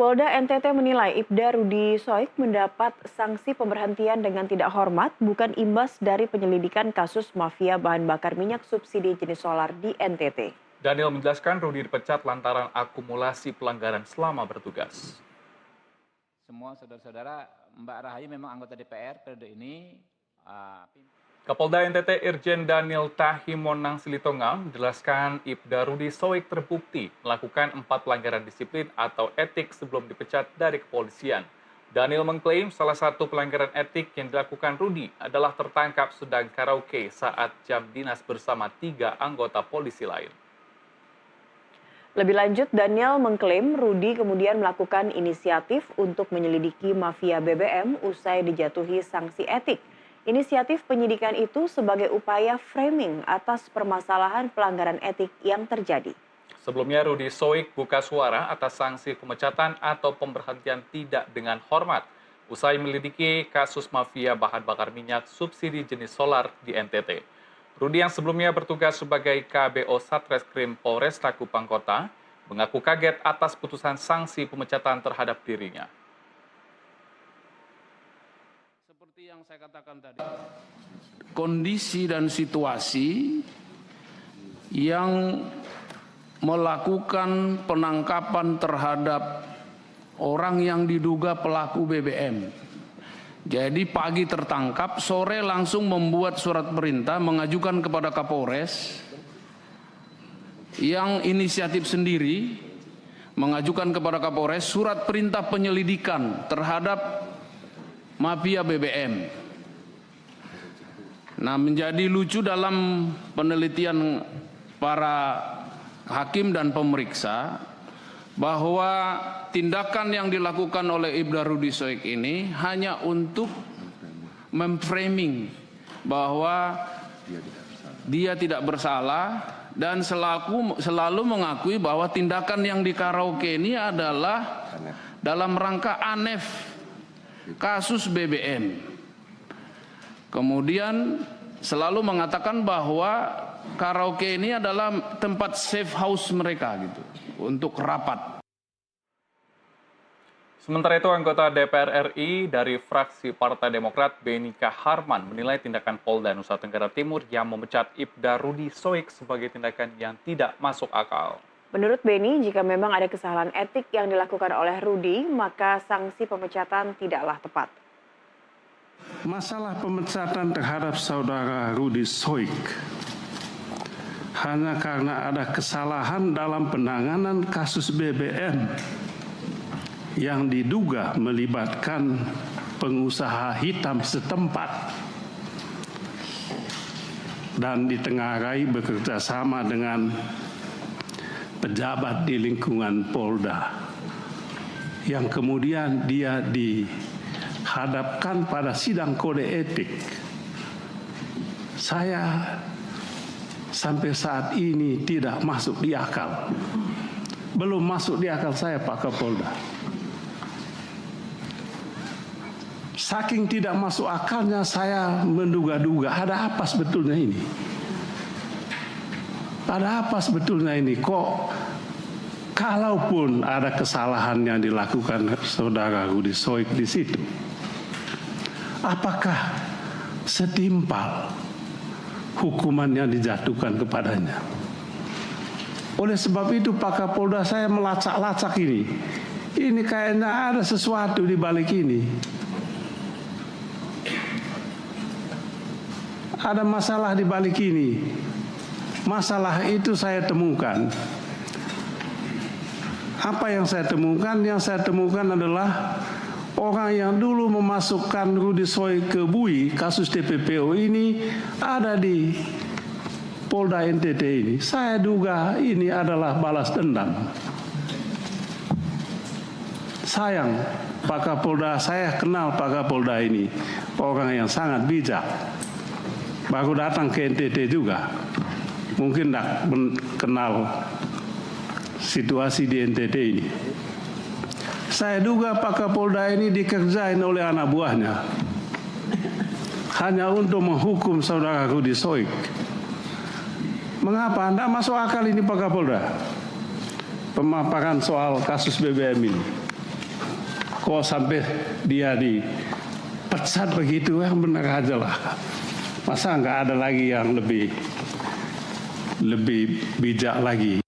Polda NTT menilai Ibda Rudi Soik mendapat sanksi pemberhentian dengan tidak hormat bukan imbas dari penyelidikan kasus mafia bahan bakar minyak subsidi jenis solar di NTT. Daniel menjelaskan Rudi dipecat lantaran akumulasi pelanggaran selama bertugas. Semua saudara-saudara, Mbak Rahayu memang anggota DPR periode ini. Kapolda NTT Irjen Daniel Tahimonang Silitonga menjelaskan Ibda Rudi Soik terbukti melakukan 4 pelanggaran disiplin atau etik sebelum dipecat dari kepolisian. Daniel mengklaim salah satu pelanggaran etik yang dilakukan Rudi adalah tertangkap sedang karaoke saat jam dinas bersama 3 anggota polisi lain. Lebih lanjut, Daniel mengklaim Rudi kemudian melakukan inisiatif untuk menyelidiki mafia BBM usai dijatuhi sanksi etik. Inisiatif penyidikan itu sebagai upaya framing atas permasalahan pelanggaran etik yang terjadi. Sebelumnya Rudi Soik buka suara atas sanksi pemecatan atau pemberhentian tidak dengan hormat usai melidiki kasus mafia bahan bakar minyak subsidi jenis solar di NTT. Rudi yang sebelumnya bertugas sebagai KBO Satreskrim Polresta Kupang Kota mengaku kaget atas putusan sanksi pemecatan terhadap dirinya. Seperti yang saya katakan tadi, kondisi dan situasi yang melakukan penangkapan terhadap orang yang diduga pelaku BBM. Jadi pagi tertangkap, sore langsung membuat surat perintah mengajukan kepada Kapolres yang inisiatif sendiri mengajukan kepada Kapolres surat perintah penyelidikan terhadap mafia BBM. Nah, menjadi lucu dalam penelitian para hakim dan pemeriksa bahwa tindakan yang dilakukan oleh Ibda Rudi Soik ini hanya untuk memframing bahwa dia tidak bersalah dan selalu mengakui bahwa tindakan yang di karaoke ini adalah dalam rangka anef kasus BBM. Kemudian selalu mengatakan bahwa karaoke ini adalah tempat safe house mereka gitu untuk rapat. Sementara itu anggota DPR RI dari fraksi Partai Demokrat Benika Harman menilai tindakan Polda Nusa Tenggara Timur yang memecat Ibda Rudi Soik sebagai tindakan yang tidak masuk akal. Menurut Beni, jika memang ada kesalahan etik yang dilakukan oleh Rudi, maka sanksi pemecatan tidaklah tepat. Masalah pemecatan terhadap saudara Rudi Soik hanya karena ada kesalahan dalam penanganan kasus BBM yang diduga melibatkan pengusaha hitam setempat dan ditengarai bekerja sama dengan pejabat di lingkungan Polda yang kemudian dia dihadapkan pada sidang kode etik. Saya sampai saat ini tidak masuk di akal. Belum masuk di akal saya, Pak Kapolda. Saking tidak masuk akalnya saya menduga-duga ada apa sebetulnya ini. Ada apa sebetulnya ini? Kok kalaupun ada kesalahan yang dilakukan saudara Rudi Soik di situ, apakah setimpal hukuman yang dijatuhkan kepadanya? Oleh sebab itu Pak Kapolda, saya melacak-lacak ini. Ini kayaknya ada sesuatu di balik ini. Ada masalah di balik ini. Masalah itu saya temukan. Apa yang saya temukan? Yang saya temukan adalah orang yang dulu memasukkan Rudi Soik ke BUI, kasus TPPO ini ada di Polda NTT ini. Saya duga ini adalah balas dendam. Sayang, Pak Kapolda, saya kenal Pak Kapolda ini, orang yang sangat bijak. Baru datang ke NTT juga. Mungkin tidak kenal situasi di NTT ini. Saya duga Pak Kapolda ini dikerjain oleh anak buahnya. Hanya untuk menghukum saudara Rudi Soik. Mengapa? Tidak masuk akal ini Pak Kapolda. Pemaparan soal kasus BBM ini. kok sampai dia dipecat begitu, yang benar aja lah. Masa nggak ada lagi yang lebih bijak lagi